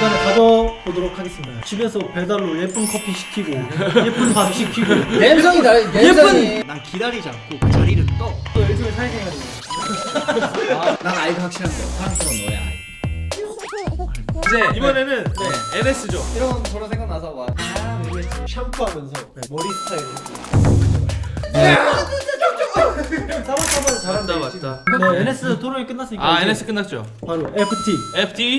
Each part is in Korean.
시간을 가져보도록 하겠습니다. 집에서 배달로 예쁜 커피 시키고 예쁜 밥 시키고 갬성이 나 갬성이. 난 기다리지 않고 그 자리를 떠. 또 요즘에 사회생활이에요. 난 아이가 확실한 거. 사랑스러운 너의 아이. 이제 이번에는 NS죠. 이런 저런 생각 나서 막. 샴푸하면서 머리 스타일 따박따박 잘한다. 맞다. 네, NS 토론이 끝났으니까 아 이제 NS 끝났죠. 바로 FT.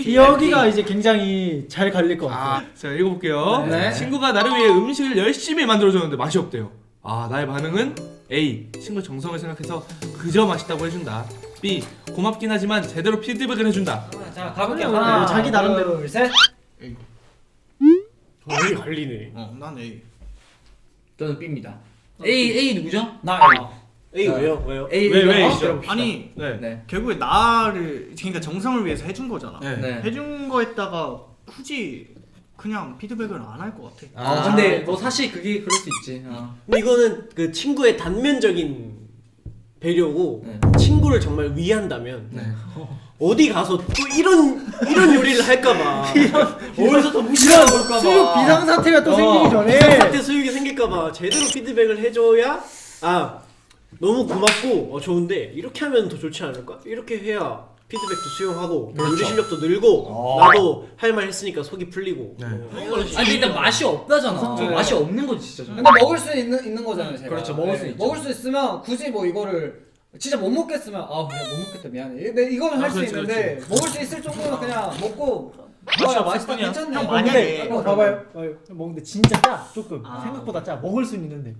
FT 여기가 이제 굉장히 잘 갈릴 것 같아요. 자 읽어볼게요. 네. 친구가 나를 위해 음식을 열심히 만들어줬는데 맛이 없대요. 아 나의 반응은 A. 친구 정성을 생각해서 그저 맛있다고 해준다. B. 고맙긴 하지만 제대로 피드백을 해준다. 자 가볼게요. 그래, 하나, 자기 나름대로. 둘, 셋. A 갈리네. 난 A. 저는 B입니다. A 누구죠? 나 A 왜요? A 왜? 아니 네. 네. 결국에 나를 그러니까 정성을 위해서 해준 거잖아. 네. 네. 해준 거에다가 굳이 그냥 피드백을 안 할 것 같아. 아 근데 뭐 사실 그게 그럴 수 있지. 근데 이거는 그 친구의 단면적인 배려고 네. 친구를 정말 위한다면 네. 어디 가서 또 이런 요리를 할까봐 어디서 더 무시하는 걸까봐 수육 비상 사태가 또 생기기 전에 비상사태 수육이 생길까봐 제대로 피드백을 해줘야 너무 고맙고 좋은데 이렇게 하면 더 좋지 않을까? 이렇게 해야 피드백도 수용하고 요리 실력도 늘고 나도 할 말 했으니까 속이 풀리고 네. 아니 일단 맛이 없다잖아. 네. 맛이 없는 거지 진짜. 근데 먹을 수 있는 거잖아요, 제가. 그렇죠, 먹을 수 있죠. 먹을 수 있으면 굳이 뭐 이거를 진짜 못 먹겠으면 그냥 못 먹겠다 미안해. 근데 이거는 할 수 그렇지, 있는데 먹을 수 있을 정도면 그냥 먹고 맛있다 괜찮네. 형, 만약에 만약에- 봐봐요. 먹는데 진짜 짜 조금 생각보다 짜 먹을 수 있는데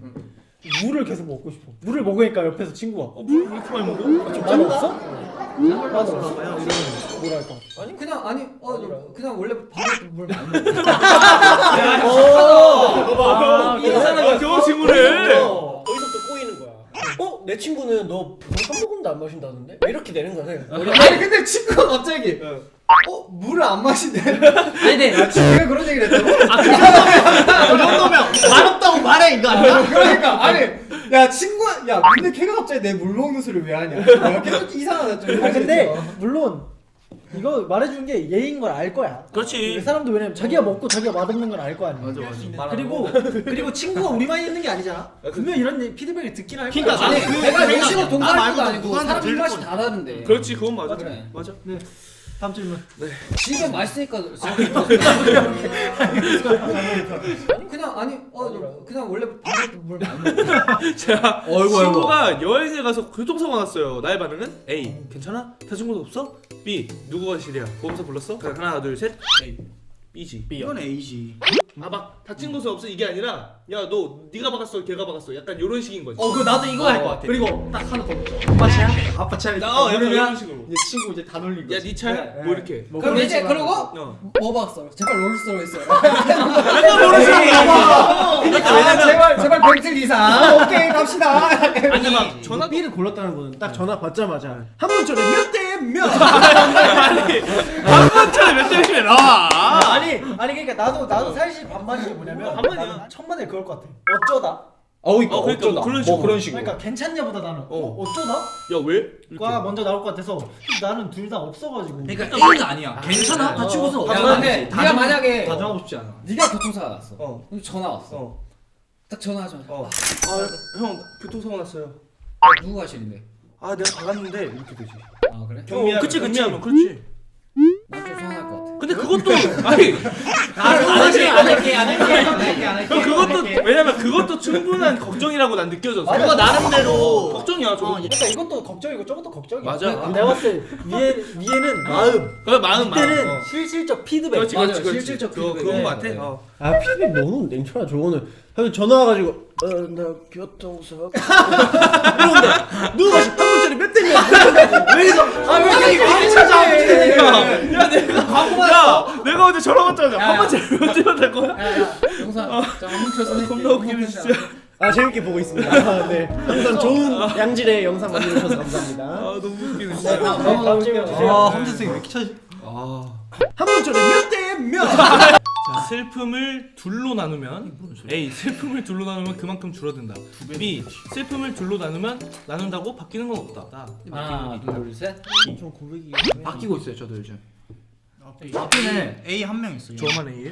물을 계속 먹고 싶어. 물을 먹으니까 옆에서 친구가 물 이렇게 많이 먹어? 맛 없어? 맛 없어? 이러면 뭐라 할까? 아니 그냥 그냥 원래 밥에 물 많이 먹어. 아 겨우 친구를. 거기서 또 꼬이는 거야. 내 친구는 너 한 모금도 안 마신다는데? 이렇게 되는 거야. 아니 근데 친구가 갑자기 물을 안 마신대. 아니 근데 내가 그런 얘기를 했다고? 그 정도면 맛없다고 말해 이거 아니야? 그러니까 아니 야 친구야 근데 걔가 갑자기 내 물 먹는 소리를 왜 하냐? 야, 걔도 이상하다 좀. 근데 물론 이거 말해준 게 예인 걸 알 거야. 그렇지. 이 사람도 왜냐면 자기가 먹고 자기가 맛없는 걸 알 거 아니야. 맞아. 그리고 친구가 우리만 있는 게 아니잖아. 분명 이런 피드백을 듣긴 할 거야. 그러니까 아니 나는 내가 그러니까 열심히 나 동사할 말고도 것도 아니고 누구한테 사람 들릴 입맛이 거야. 다 다른데. 그렇지 그건 맞아. 그래. 맞아. 다음 질문. 지금 맛있으니까 그냥 원래 밥에 물 많이 먹어. 자 친구가 여행에 가서 교통사고 났어요. 나의 반응은 A. 괜찮아? 다친 곳 없어? B. 누구가 실이야? 보험사 불렀어? 자, 하나 둘 셋. A. B지. 이건 A지. 막 다친 곳은 없어 이게 아니라 야 너 네가 박았어 걔가 박았어 약간 이런 식인 거지. 그 나도 이거 할 것 같아. 그리고 딱 하나 더 묻죠. 아빠 차야? 아빠 차야? 약간 이러면 이런 식으로. 이제 친구 이제 다 놀린 거지. 야네 차야? 뭐 이렇게. 그럼 이제 그러고 어. 뭐 봤어? 제발 롤스로이스. 제발 벤틀 이상. 오케이 갑시다. 아니 막 전화 B를 골랐다는 거는 딱 전화 받자마자 한 번쯤에 몇 대 몇? 한 번쯤에 몇 대씩에 나와. 아니 그러니까 나도 사실 반반인 게 뭐냐면 반반이야. 나는 천만에 그럴 것 같아. 어쩌다. 그러니까 뭐 그런 식으로. 그런 식으로. 그러니까 괜찮냐보다 나는 어쩌다? 야 왜? 가 먼저 나올 것 같아서 나는 둘 다 없어가지고. 그러니까 A는 아니야. 괜찮아. 다친 곳은 야 없잖아. 근데 네가 만약에 다정하고 싶지 않아. 네가 교통사고 났어. 어. 그럼 전화 왔어. 딱 전화하자마자 형 교통사고 났어요. 누구 가실인데? 아 내가 박았는데 이렇게 되지. 아 그래? 그치 경미하면 그렇지. 난 좀 서운할 것 같아. 근데 그것도 아니 안 할게. 그것도 왜냐면 그것도 충분한 걱정이라고 난 느껴졌어. 그거 나름대로 걱정이야 저거. 그러니까 이것도 걱정이고 저것도 걱정이야. 맞아. 내가 봤을 때 위에는 마음. 그래 마음. 이때는 어. 실질적 피드백. 그렇지 맞아, 그렇지 그렇지. 실질적 그거 피드백. 그런 거 같아. 네. 피드백 너는 냉철하 저거는. 그래서 전화 와가지고 나 교통사고 그런데 누가 한 번짜리 몇 대 몇? 왜 이래서 왜 이렇게 많이 찾아? 야 내가 어제 전화 왔잖아. 한 번째 몇 대면 될 거야? 야야 영상 한번 켜서 겁나 웃기네 진짜. 재밌게 보고 있습니다. 네, 항상 좋은 양질의 영상 만들어주셔서 감사합니다. 아 너무 웃기네 진짜. 다음 질문 주세요. 험지생이 왜 이렇게 찾지? 한 번짜리 몇 대 몇? 자, 슬픔을 둘로 나누면 A. 슬픔을 둘로 나누면 그만큼 줄어든다. B. 슬픔을 둘로 나눈다고 바뀌는 건 없다. 하나 둘 셋. 좀 고백이 바뀌고 있어요 저도 요즘. 앞에는 A 한 명 있어요. 저만 A예요?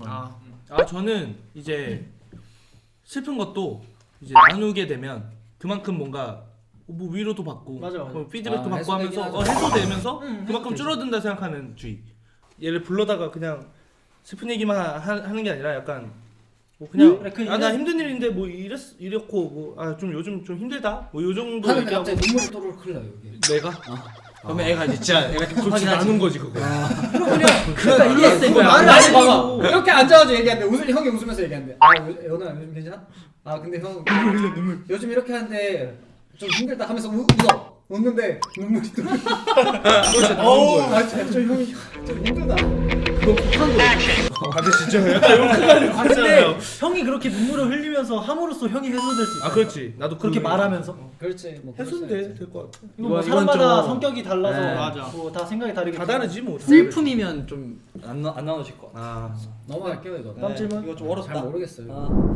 나 아, 저는 이제 슬픈 것도 이제 나누게 되면 그만큼 뭔가 뭐 위로도 받고 맞아. 뭐 피드백도 받고 해소되긴 하면서 하죠. 해소되면서 그만큼 해소되지. 줄어든다 생각하는 주의. 얘를 불러다가 그냥 슬픈 얘기만 하는 게 아니라 약간 뭐 그냥 그래, 그 나 힘든 일인데 뭐 이랬고 뭐 좀 요즘 좀 힘들다 뭐 요 정도 하는데 얘기하고 갑자기 눈물이 또르르 흘러요 여기. 내가 그러면 애가 진짜 애가 좀 그렇지 나눈 거지 그거. 그러니까 이게 이거 말을 아니 안 봐봐 이렇게 앉아가지고 얘기하는데 형이 웃으면서 얘기하는데 아 연우야 요즘 괜찮아? 아 근데 형 눈물 요즘 이렇게 하는데 좀 힘들다 하면서 웃어 웃는데 눈물이 또 아 진짜 형이 좀 힘들다 다들 진짜 약간 욕하는 거 근데 있잖아요. 형이 그렇게 눈물을 흘리면서 함으로써 형이 해소될 수 있어. 아 그렇지 나도 그렇게 그런 말하면서 그렇지 뭐 해소는 될것 같아. 이거 뭐 이건 사람마다 좀- 성격이 달라서 네. 맞아. 뭐 다 생각이 다르겠지. 다 다르지 뭐. 다 슬픔이면 좀 안 나눠질 것 같아. 아 넘어갈게요 이거 다음 질문. 이거 좀 잘 어렵다. 모르겠어요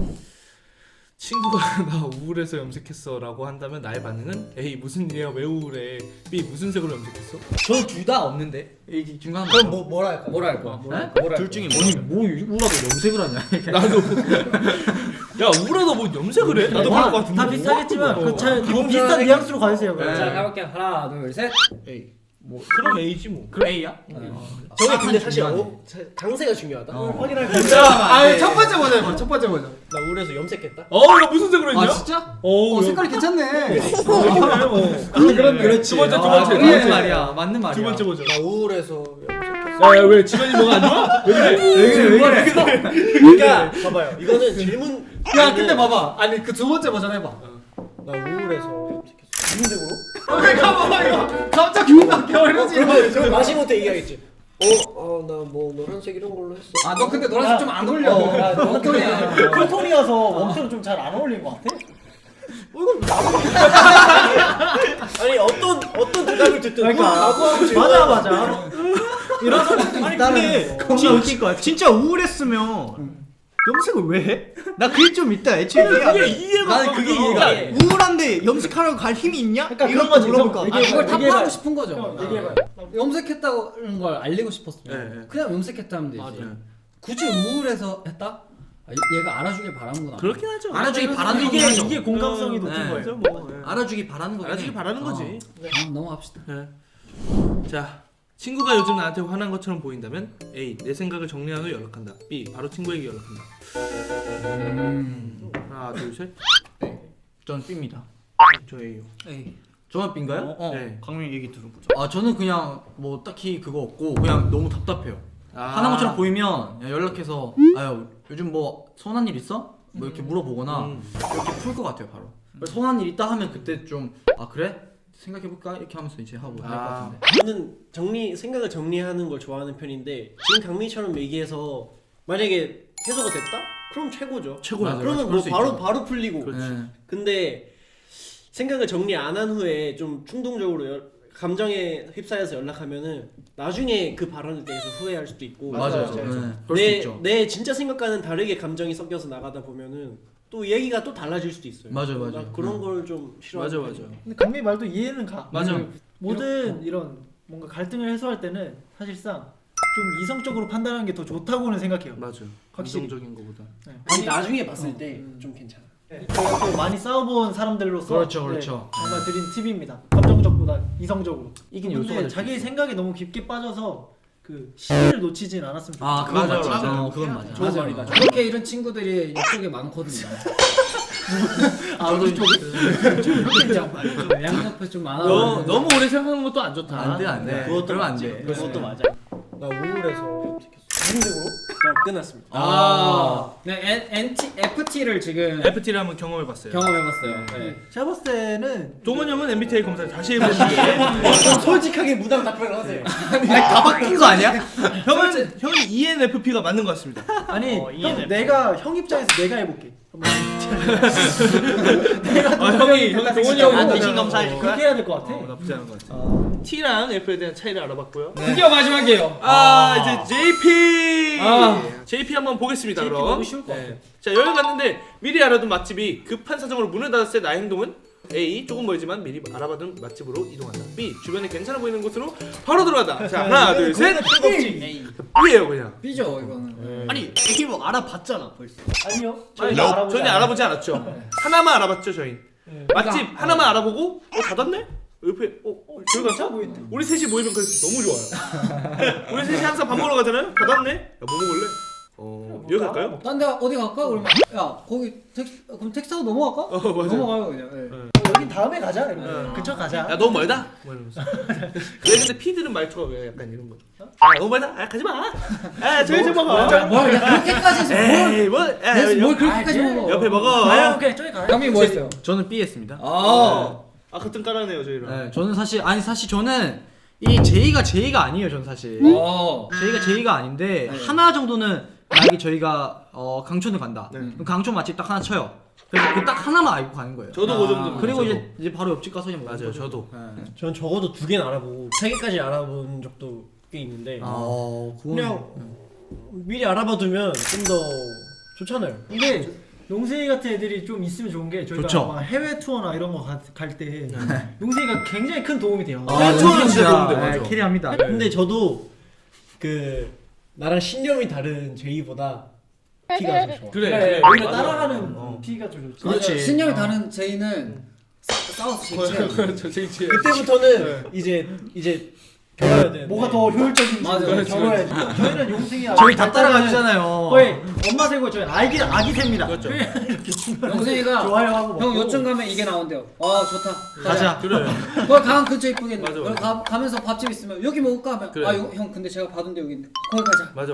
친구가 나 우울해서 염색했어라고 한다면 나의 반응은 A 무슨 일이야 왜 우울해 B 무슨 색으로 염색했어? 저 둘 다 없는데. 이 중간. 그럼 뭐라 할까? 뭐라 할 거야? 네? 뭐라 둘 중에 뭐 우울하고 염색을 하냐? 나도 야 우울하다 뭐 염색을 해? 나도 그럴 것 같은데 다 비슷하겠지만 그 차, 기본적인 비슷한 생각- 뉘앙스로 가주세요. 자 가볼게요 하나 둘셋 뭐 그럼 A지 뭐. 그럼 A야? 저게 근데 사실 장세가 중요하다. 확인할 아첫 번째 먼저 해봐 첫 번째 먼저 나 우울해서 염색했다. 야 무슨 색으로 했냐? 아 진짜? 어 색깔이 괜찮네 그렇지. 두 번째 두 번째 두 맞는 번째 말이야. 맞는 말이야. 두 번째 보자. 나 우울해서 염색했어. 야왜 집안이 뭐가 안 좋아? 왜 그래? 그러니까 봐봐요. 이거는 질문. 야 근데 봐봐 아니 그 두 번째 버전 해봐 나 우울해서 염색했어. 기본적으로 잠깐만 이거 갑자기 기분 겨울이지 그러면 마지못해 얘기하겠지. 나 뭐 노란색 이런 걸로 했어. 아너 근데 노란색 좀 안 어울려 웜톤이야 쿨톤이어서 웜톤은 좀 잘 안 어울린 것 같아. 이건 아니 어떤 대답을 듣든 그러니까 맞아. 이런 사람도 아니 있다는 근데 진짜 우울했으면 염색을 왜 해? 나 그게 좀 있다. 애초에 이해가 안 그게 돼. 이해가 나는 그게 이해가 안 돼. 우울한데 염색하라고 갈 힘이 있냐? 그러니까 이런 그런 거 거지. 물어볼 것 형, 같아. 아 그걸 얘기해봐요. 탑하고 싶은 거죠 형, 얘기해봐요. 염색했다는 걸 알리고 싶었으면 네, 네. 그냥 염색했다면 되지 맞아요. 굳이 우울해서 했다? 아, 얘가 알아주길 바라는구나 그렇긴 하죠. 알아주기 바라는 이게 거죠. 이게 공감성이 높은 네. 거예요. 뭐 예. 알아주기 바라는 거긴 알아주기 해. 바라는 거지. 넘어갑시다 네. 자, 친구가 요즘 나한테 화난 것처럼 보인다면 A. 내 생각을 정리한 후 연락한다. B. 바로 친구에게 연락한다. 하나, 둘, 셋. 전 B입니다. 저 A요. A. 저만 B인가요? 네. 강민 얘기 들어보자. 아 저는 그냥 뭐 딱히 그거 없고 그냥 너무 답답해요. 화난 것처럼 보이면 그냥 연락해서 아유 요즘 뭐 서운한 일 있어? 뭐 이렇게 물어보거나 이렇게 풀 것 같아요 바로. 그래서 서운한 일 있다 하면 그때 좀 아 그래? 생각해볼까? 이렇게 하면서 이제 하고 할 것 같은데. 저는 생각을 정리하는 걸 좋아하는 편인데 지금 강민이처럼 얘기해서 만약에 해소가 됐다? 그럼 최고죠. 최고야. 맞아, 그러면 그럴 뭐 수 바로 있죠. 바로 풀리고. 네. 근데 생각을 정리 안 한 후에 좀 충동적으로 감정에 휩싸여서 연락하면은 나중에 그 발언에 대해서 후회할 수도 있고. 맞아요. 맞아요. 네. 그럴 수 있죠. 내 진짜 생각과는 다르게 감정이 섞여서 나가다 보면은 또 얘기가 또 달라질 수도 있어요. 맞아요, 맞아요. 나 그런 걸 좀 싫어하는 맞아. 편이에요. 근데 강민 말도 이해는 가. 맞아. 모든 이런 뭔가 갈등을 해소할 때는 사실상 좀 이성적으로 판단하는 게 더 좋다고는 생각해요. 맞아. 확실히. 감정적인 거보다. 네. 아니 나중에 봤을 때 좀 괜찮아. 저희가 또 많이 싸워본 사람들로서 그렇죠. 정말 드린 팁입니다. 감정적보다 이성적으로. 이긴 요소가 근데 될수 자기 있어. 생각에 너무 깊게 빠져서 그 시기를 놓치진 않았으면 좋겠어요. 아 그건 맞아, 맞아. 맞아. 그건 맞아. 좋은 말이다. 그렇게 이런 친구들이 이쪽에 많거든요 아, 우리 쪽이? 양옆에 좀 많아 너무 오래 생각하는 것도 안 좋다. 안 돼, 안 돼. 그것도 그러면 안 맞지. 돼. 그것도 맞아. 나 우울해서 염색했어. 무슨색으로? 자 끝났습니다. 네, FT를 지금 FT를 한번 경험해봤어요. 경험해봤어요 네. 제가 봤을 때는 동원 형은 MBTI 검사를 다시 해보시기에 좀 솔직하게 무당 답변을 하세요. 다 바뀐 거 아니야? 형은 ENFP가 맞는 것 같습니다. 아니 형, 내가 형 입장에서 내가 해볼게. 형이 동원이 형 대신 검사해줄 거야? 그렇게 해야 될 것 같아. 나쁘지 않은 것 같아. T랑 F에 대한 차이를 알아봤고요. 드디어 마지막이에요 이제 JP. JP 한번 보겠습니다. JP 그럼. 너무 쉬울 것 같아. 자 여행 갔는데 미리 알아둔 맛집이 급한 사정으로 문을 닫았을 때 나의 행동은 A. 조금 멀지만 미리 알아봐둔 맛집으로 이동한다. B. 주변에 괜찮아 보이는 곳으로 바로 들어간다. 자 하나 둘 셋. B예요 그냥. 삐죠 이거는. 아니 이게 뭐 알아봤잖아 벌써. 아니요. 아니, 저희가 알아보지 전혀 않아요. 알아보지 않았죠. 하나만 알아봤죠 저희. 네. 맛집 하나만 알아보고 닫았네? 옆에 저기 진짜 갔다? 보이는데? 우리 셋이 모이면 그래서 너무 좋아요. 우리 셋이 항상 밥 먹으러 가잖아요. 닫았네? 야 뭐 먹을래? 여기 갈까요? 딴 데 어디 갈까? 그러면 야 거기 그럼 택시 타고 넘어갈까? 맞아. 넘어가요 그냥. 예. 여긴 다음에 가자. 이러면. 근처 가자. 야 너무 멀다? 뭐 이러면서. 왜 근데 피들은 말투가 왜 약간 이런 거? 아 너무 멀다? 아 가지 마. 아 저기 좀 먹어. 뭘 그렇게까지 해서 에이 뭐? 뭘 그렇게까지 먹어? 옆에 먹어. 아유, 오케이. 저기 가요. 형이 뭐 했어요? 저는 B 했습니다. 아 같은 까라네요 저희랑. 네, 저는 사실 저는 이 제이가 아니에요. 저는 사실 제이가 아닌데 하나 정도는 만약에 저희가 강촌을 간다. 그럼 강촌 맛집 딱 하나 쳐요. 그래서 그 딱 하나만 알고 가는 거예요. 저도 그 정도. 그리고 이제 바로 옆집 가서 그냥 먹는 맞아요 거죠. 저도. 전 적어도 2개는 알아보고 3개까지 알아본 적도 꽤 있는데 그냥 미리 알아봐두면 좀 더 좋잖아요. 근데 용세이 같은 애들이 좀 있으면 좋은 게 저희가 좋죠. 아마 해외 투어나 이런 거 갈 때 용세이가 굉장히 큰 도움이 돼요. 투어는 진짜 도움돼, 맞아. 캐리합니다. 근데 저도 그 나랑 신념이 다른 제이보다 피가 더 좋아. 그래. 오히려 맞아. 따라가는 피가 좀 좋지. 그렇지. 신념이 다는 제이는 싸워서 제일 저 제이지. 그때부터는 이제 배워야 돼. 뭐가 더 효율적인지 맞아, 경험해야지. 저희는 용생이 저희 다 따라가 주잖아요. 거의 엄마 세고 저희 아기 셉니다. 그렇죠. 이렇게 중간에 영생이가 좋아요 하고 형 먹고. 요쯤 가면 이게 나온대요. 아 좋다. 가자. 그래. 거기 가면 근처 이쁘겠네. 맞아, 거기 가면서 밥집 있으면 여기 먹을까 하면 그래. 형 근데 제가 봐둔데 여기 있는데 거기 가자. 맞아.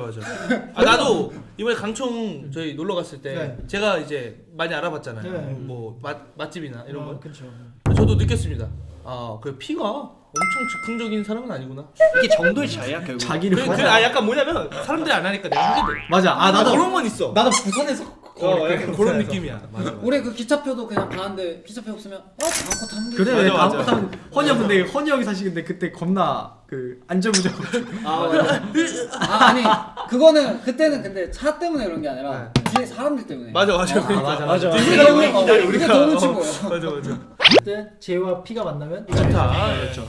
아 나도 이번에 강총 저희 놀러 갔을 때 네. 제가 이제 많이 알아봤잖아요. 네. 뭐 맛집이나 이런 거. 그렇죠. 저도 느꼈습니다. 그 피가 엄청 즉흥적인 사람은 아니구나. 이게 정도의 차이야 결국. 자기를 약간 뭐냐면 사람들이 안 하니까 내가 하게 돼. 맞아. 나도 그런 건 있어. 나도 부산에서 약간 그런 느낌이야. 맞아. 우리 그 기차표도 그냥 가는데 기차표 없으면 다음거 타면 되지. 그래 맞아. 다음 거 타면 허니 형 근데 허니 형이 사실 근데 그때 겁나 그 안절부절. 아니 그때는 근데 차 때문에 그런 게 아니라 뒤에 사람들 때문에. 맞아. 맞아. 우리가 너무 우리가 더 놓친 거야. 맞아. 그때 제이와 피가 만나면 좋다. 그렇죠.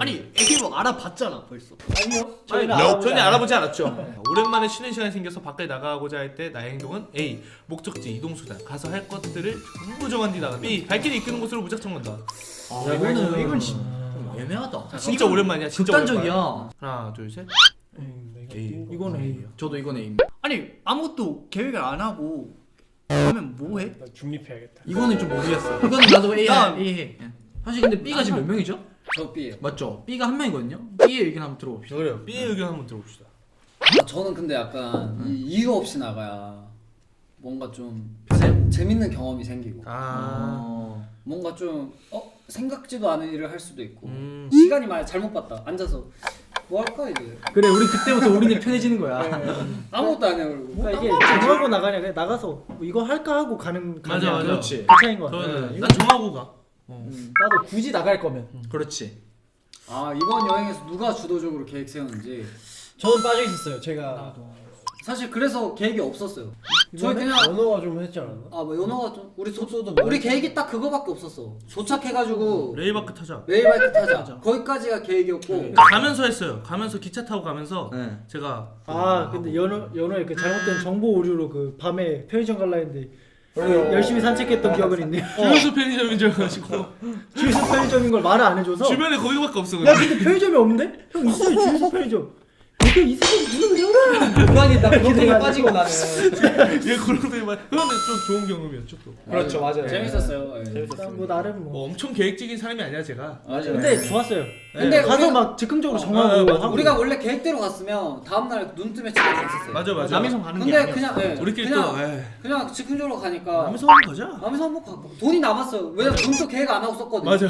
아니 이게 뭐 알아봤잖아 벌써. 아니요. 저희는 알아보지 않아요. 알아보지 않았죠. 오랜만에 쉬는 시간이 생겨서 밖에 나가고자 할 때 나의 행동은 A. 목적지, 이동수단, 가서 할 것들을 전부 정한 뒤 나간다. B. 발길이 이끄는 곳으로 무작정 간다. 이건 애매하다. 진짜 오랜만이야. 진짜 극단적이야. 오랜만. 하나, 둘, 셋. A. 이건 A. 저도 이건 A. 아니 아무것도 계획을 안 하고 하면 뭐해? 나 중립해야겠다. 이거는 좀 모르겠어. 이거는 나도 A 해. 사실 근데 B가 지금 몇 명이죠? 저 B예요. 맞죠? B가 한 명이거든요. B의 의견 한번 들어봅시다. 그래요. B의 의견 한번 들어봅시다. 저는 근데 약간 이유 없이 나가야 뭔가 좀 편해? 재밌는 경험이 생기고 아. 뭔가 좀 생각지도 않은 일을 할 수도 있고 음. 시간이 많이 잘못 봤다 앉아서 뭐 할까 이제 그래 우리 그때부터 우리는 편해지는 거야. 아무것도 안 해요 그리고 그러니까 이게 정하고 나가냐 그냥 나가서 뭐 이거 할까 하고 가는 맞아. 그렇지. 그 차이인 것 같아. 저는 난 정하고 가. 나도 굳이 나갈 거면 그렇지. 이번 여행에서 누가 주도적으로 계획 세웠는지 저는 빠져 있었어요. 제가 사실 그래서 계획이 없었어요. 저희 그냥 언어가 좀 했지 않았나? 뭐 연어가 좀 우리 숙소도 우리 계획이 딱 그거밖에 없었어. 도착해가지고 레이바크 타자. 웨이바이크 타자. 거기까지가 계획이었고 가면서 했어요. 가면서 기차 타고 가면서 네. 제가 근데 연어의 그 잘못된 정보 오류로 그 밤에 편의점 갈라 했는데 열심히 산책했던 기억은 있네요. 주유소 편의점인 줄 알고 주유소 편의점인 걸 말을 안 해줘서 주변에 거기밖에 없어. 야 근데 편의점이 없는데? 형 있어요 주유소 편의점. 이거 이 새끼 무슨 소리야? 그만이 나 그런 빠지고 나는. 얘 그런 데만 그런데 좀 좋은 경험이었죠 또. 그렇죠 맞아요. 재밌었어요. 뭐 나름 뭐. 뭐 엄청 계획적인 사람이 아니야 제가. 맞아요. 근데 좋았어요. 근데 가서 우리가- 막 즉흥적으로 정하고 맞아. 하고. 우리가 원래 계획대로 갔으면 다음날 눈 뜨면 집에 갔었어요. 맞아. 남이섬 가는 게 근데 아니야. 그냥 우리끼리 그냥, 또 에이. 그냥 즉흥적으로 가니까 남이섬 한번 가자. 남에서 한번 가고 돈이 남았어요. 왜냐면 돈도 계획 안 하고 썼거든요. 맞아.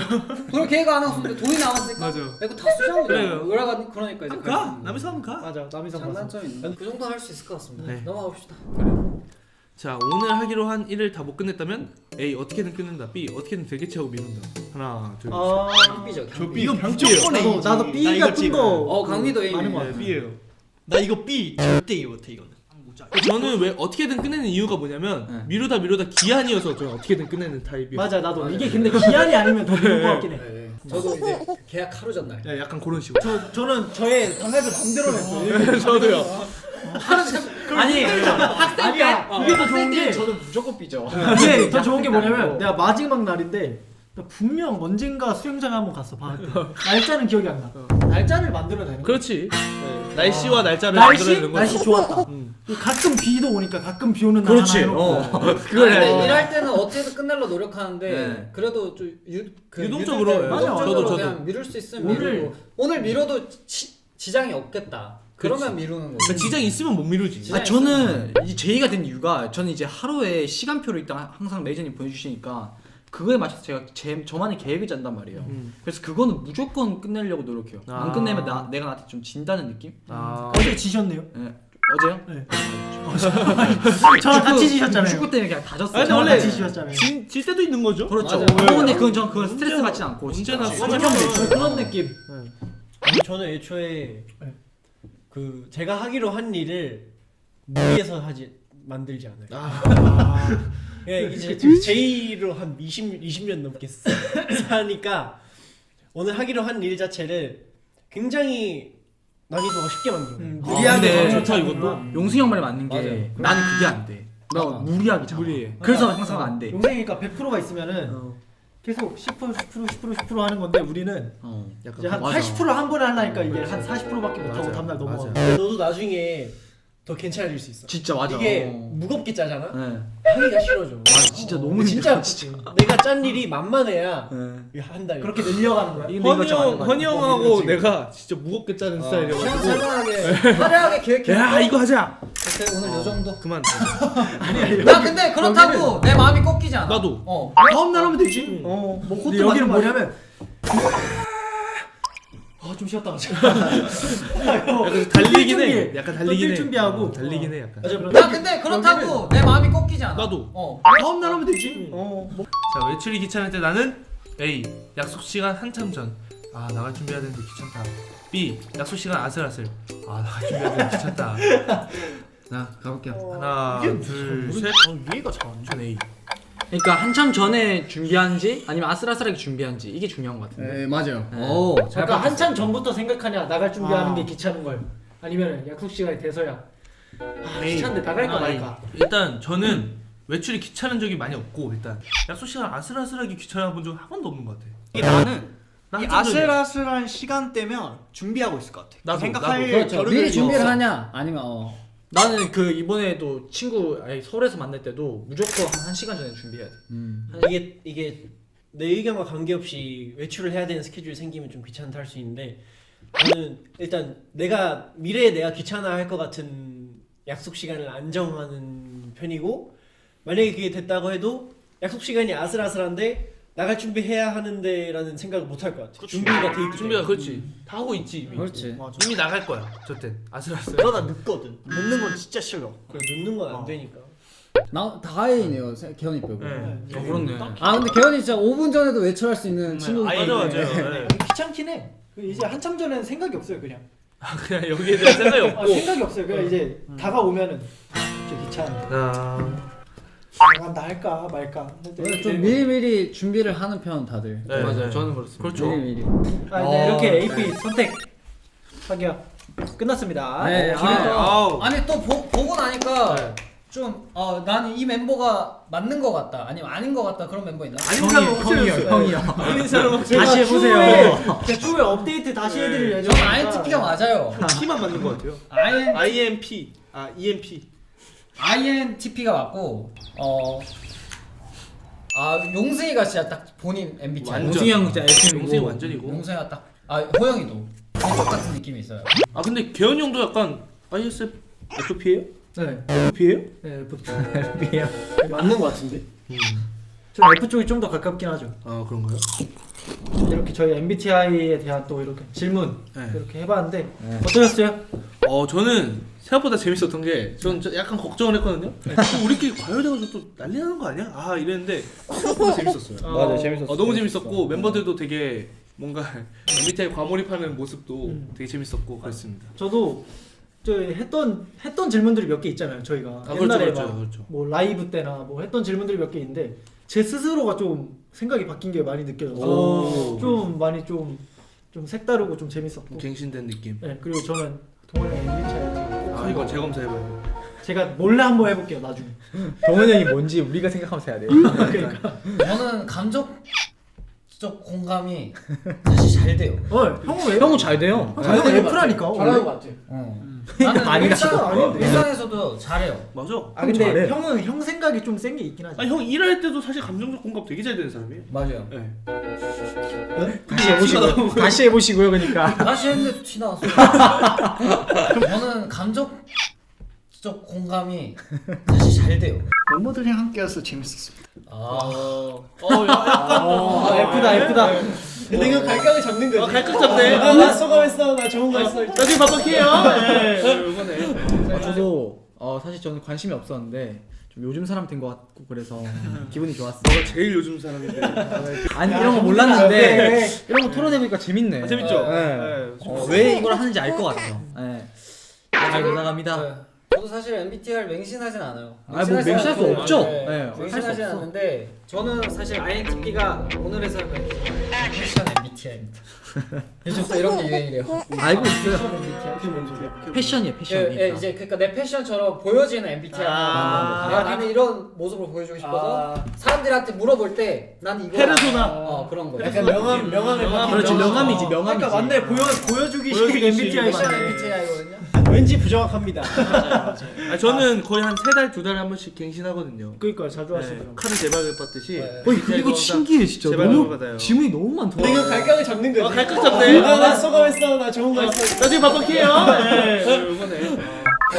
돈을 계획 안 하고 썼는데 돈이 남았으니까 맞아. 이거 다 쓰자고 그래요. 그러니까 이제 가. 남이섬 한번 가. 맞아 남이섬 가서. 장단점이 있는. 그 정도 할 수 있을 것 같습니다. 네. 넘어가 봅시다. 자 오늘 하기로 한 일을 다 못 끝냈다면 A 어떻게든 끝낸다. B 어떻게든 대개체하고 미룬다. 하나 둘 셋. B죠. 저 B. 이거 무조건 나도 A지. B가 좀 더 강미도 A. 많은 것 네, 같아. B예요. 나 이거 B 절대 이거 못해 이거는. 저는 왜 어떻게든 끝내는 이유가 뭐냐면 네. 미루다 기한이어서 저는 어떻게든 끝내는 타입이에요. 맞아 나도 이게 근데 기한이 아니면 더 좋을 것 같긴 해. 저도 이제 계약 하루 전날. 네, 약간 그런 식으로. 저는 저의 방법을 맘대로 냈어요. 저도요. 아니 학생 때 이게 더 좋은 게 저는 무조건 삐져. 이게 더 좋은 게 뭐냐면 내가 마지막 날인데 나 분명 언젠가 수영장에 한번 갔어 방학 때. 날짜는 기억이 안 나. 날짜를 만들어내는 거야. 그렇지. 날씨와 날짜를 날씨? 만들어내는 거죠. 날씨 좋았다. 가끔 비도 오니까 가끔 비 오는 날 그렇지. 하나 해놓고. 그걸 아니, 해야 돼. 일할 때는 어떻게든 끝내려 노력하는데 네. 그래도 좀 유동적으로 해요. 맞아, 유동적으로 저도. 그냥 미룰 수 있으면 오늘- 미루고 오늘 미뤄도 지장이 없겠다. 그러면 미루는 거지. 그러니까 지장 있으면 못 미루지. 아 저는 이 제의가 된 이유가 저는 이제 하루에 시간표를 일단 항상 매니저님 보내주시니까 그거에 맞춰서 제가 저만의 계획을 짠단 말이에요. 그래서 그거는 무조건 끝내려고 노력해요. 안 끝내면 내가 나한테 좀 진다는 느낌? 어제 지셨네요. 네. 어제요? 네. 저랑 같이 지셨잖아요. 축구 때문에 그냥 다 졌어요. 아니, 저랑 원래 같이 지셨잖아요. 질 때도 있는 거죠. 그렇죠. 맞아요. 근데 그건 스트레스 받진 않고 언제나 진짜. 수고하면 그런 느낌. 아니, 저는 애초에 그 제가 하기로 한 일을 무리해서 만들지 않아요. 예, 이제 제의로 한 20년 넘게 하니까 오늘 하기로 한 일 자체를 굉장히 난이도가 쉽게 만들어요. 무리하게 좋다 이것도. 용승이 형 말이 맞는 게 맞아요. 나는 그게 안 돼. 나 무리하게 잡아. 무리해. 그래서 항상 안 돼. 용생이니까 100%가 있으면은 계속 10% 하는 건데 우리는 이제 한 맞아. 80%를 한 번에 하려니까 이게 한 40%밖에 못 하고 다음날 넘어가. 근데 너도 나중에 더 괜찮아질 수 있어. 진짜 맞아. 이게 무겁게 짜잖아. 네. 하기가 싫어져. 맞아. 진짜 너무 진짜 진짜. 내가 짠 일이 만만해야 네. 한다. 그렇게 늘려가는 거야. 허니 형하고 내가 진짜 무겁게 짜는 그냥 스타일이어가지고. 살만하게 화려하게 계획해. 야 이거 하자. 오케이, 오늘 요 정도. 그만. 나 근데 그렇다고 내 마음이 꺾이지 않아. 나도. 다음 날 하면 되지. 뭐 근데 코트 여기는 뭐냐면 좀 쉬었다 가자. 약간 달리긴 해. 약간 달리긴 해. 준비하고 달리긴 해 약간. 나 근데 그렇다고 내 마음이 꺾이지 않아. 나도. 다음 날 하면 되지. 자 외출이 귀찮을 때 나는 A 약속 시간 한참 전. 아 나갈 준비해야 되는데 귀찮다. B 약속 시간 아슬아슬. 아 나갈 준비해야 되는데 귀찮다. 자 가볼게요. 하나 둘 셋. 위에가 잘안 전 A. 그러니까 한참 전에 준비한지 아니면 아슬아슬하게 준비한지 이게 중요한 것 같은데. 네 맞아요. 오. 그러니까 한참 전부터 생각하냐 나갈 준비하는 아. 게 귀찮은 걸 아니면 약속 시간이 돼서야 귀찮은데 나갈까 말까. 일단 저는 외출이 귀찮은 적이 많이 없고 일단 약속 시간 아슬아슬하게 귀찮아 본 적 한 번도 없는 것 같아. 이게 나는 나 이 한참 전이야. 아슬아슬한 시간대면 준비하고 있을 것 같아. 나도, 생각할 나도. 그렇죠. 겨를이 미리 준비를 없어. 하냐 아니면 나는 그 이번에도 친구 서울에서 만날 때도 무조건 한 1시간 전에 준비해야 돼. 이게 내 의견과 관계없이 외출을 해야 되는 스케줄이 생기면 좀 귀찮다 할 수 있는데 나는 일단 미래에 내가 귀찮아할 것 같은 약속 시간을 안 정하는 편이고 만약에 그게 됐다고 해도 약속 시간이 아슬아슬한데 나갈 준비해야 하는데라는 생각을 못 할 것 같아. 준비가 돼 있기 준비가 때문에. 그렇지. 다 하고 있지 이미. 그렇지. 이미 나갈 거야. 저땐 아슬아슬. 그러다 늦거든. 늦는 건 진짜 싫어. 그래, 늦는 건 안 되니까. 나 다행이네요. 개원이 빼고. 네. 그렇네. 아 근데 개원이 진짜 5분 전에도 외출할 수 있는 친구가 맞아 있네. 맞아요. 네. 귀찮긴 해. 이제 한참 전에는 생각이 없어요 그냥. 아, 그냥 여기에 대한 생각이 없고. 생각이 없어요. 그냥 이제 다가오면은 진짜 귀찮아. 나간다 할까 말까. 오늘 좀 미리미리 준비를 하는 편 다들. 네. 맞아요. 저는 그렇습니다. 그렇죠. 미리미리. 네, 이렇게 AP 선택 하기야 끝났습니다. 네, 아우. 아니 또 보고 나니까 좀 나는 이 멤버가 맞는 것 같다 아니면 아닌 것 같다 그런 멤버 있나? 형이요. 아닌 사람 없어요. 다시 해보세요. 제가 추후에 업데이트 다시 해드릴 예정이니까. 저는 INTP가 맞아요. T만 맞는 것 같아요. INP. 아 EMP. INTP가 맞고 용승이가 진짜 딱 본인 MBTI. 완전. 용승이 형 진짜 용승이 SM이고. 완전이고. 용승이가 딱 호영이도 왼쪽 같은 느낌이 있어요. 아 근데 개현 형도 약간 ISFP예요? 네. FP예요? 네, F예요. 맞는 것 같은데. 저 F 쪽이 좀 더 가깝긴 하죠. 아 그런가요? 이렇게 저희 MBTI에 대한 또 이렇게 질문 네. 이렇게 해봤는데 어떠셨어요? 저는 생각보다 재밌었던 게 전 약간 걱정을 했거든요. 또 우리끼리 과열돼가지고 또 난리 나는 거 아니야? 아 이랬는데 생각보다 재밌었어요. 맞아요, 재밌었어. 너무 재밌었고 멤버들도 되게 뭔가 MBTI 과몰입하는 모습도 되게 재밌었고 그랬습니다. 저도 했던 질문들이 몇 개 있잖아요. 저희가 아, 옛날에 그렇죠, 막 그렇죠. 뭐 라이브 때나 뭐 했던 질문들이 몇 개 있는데 제 스스로가 좀 생각이 바뀐 게 많이 느껴져서 오. 좀 많이 좀 색다르고 좀 재밌었고. 갱신된 느낌. 네, 그리고 저는 동원이 형 MBTI 아, 이거 재검사해봐요. 제가 몰래 한번 해볼게요 나중에. 동원 형이 뭔지 우리가 생각하면서 해야 돼. 저는 감정적 공감이 사실 잘 돼요. 형은 왜? 형은 잘 돼요. 잘 되는 F라니까. 잘하는 것 같아요. 나는 아니다. 일상에서도 잘해요. 맞아. 아 근데 잘해. 형은 형 생각이 좀 센 게 있긴 하지. 아, 형 일할 때도 사실 감정적 공감 되게 잘 되는 사람이에요. 맞아요. 네. 다시 해보시고 다시 해보시고요. 그러니까. 다시 했는데 티 나왔어요. 저는 감정적 공감이 사실 잘 돼요. 멤버들이랑 함께해서 재밌었습니다. F다. 근데 이거 갈각을 잡는 거지. 갈각 잡네. 나 소감했어. 나 좋은 거 했어. 나중에 밥박해요. 네, 이번에. 저도 사실 저는 관심이 없었는데 좀 요즘 사람 된 것 같고 그래서 기분이 좋았어요. 너가 제일 요즘 사람인데. 아니 이런 거 몰랐는데 이런 거 토론해보니까 재밌네. 아, 재밌죠? 네. 네. 왜 이걸 하는지 알 것 같아요. 네. 잘 올라갑니다. 저도 사실 MBTI를 맹신하진 않아요. 뭐 맹신할 수 않고, 없죠. 네, 네, 할 수 맹신하진 없어. 않는데 저는 사실 INTP가 오늘에서 패션 MBTI입니다. 요즘 또 이런 게 유행이래요. 알고 있어요. MBTI. 패션이에요, 패션. 예, 이제 그러니까 내 패션처럼 보여지는 MBTI를 만든 거예요. 나는 이런 모습을 보여주고 싶어서 사람들한테 물어볼 때 나는 이거 페르소나. 그런 거. 약간 명함을 그렇지, 명함이지, 명함이지. 그러니까 맞네 보여주기 식 MBTI 패션 맞네. MBTI거든요. 왠지 부정확합니다. 아, 저는 거의 한 3달, 2달에 한 번씩 갱신하거든요. 그러니까 자주 네, 하시더라고. 카드 재발을 받듯이. 네. 이거 신기해 진짜. 제발 너무 받아요. 질문이 너무 많다. 근데 이거 갈각을 잡는 거지. 갈각 잡네. 나 소감했어. 나 좋은 거 했어. 나중에 밥박해요. 네, 이번에.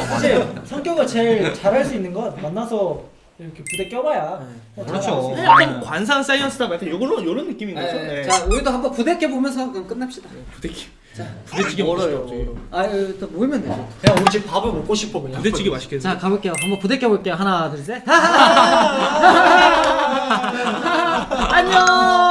사실 성격을 제일 잘할 수 있는 건 만나서 이렇게 부대 껴봐야. 그렇죠. 약간 관상 사이언스다 약간 요런 느낌인 거죠? 네. 네. 자, 우리도 한번 부대껴 보면서 그럼 끝납시다. 부대찌개 먹고 싶다 갑자기. 또 모이면 되죠. 그냥 우리 집 밥을 먹고 싶어 그냥. 부대찌개 맛있겠네. 자, 가볼게요. 한번 부대껴 볼게요. 하나, 둘, 셋. 안녕.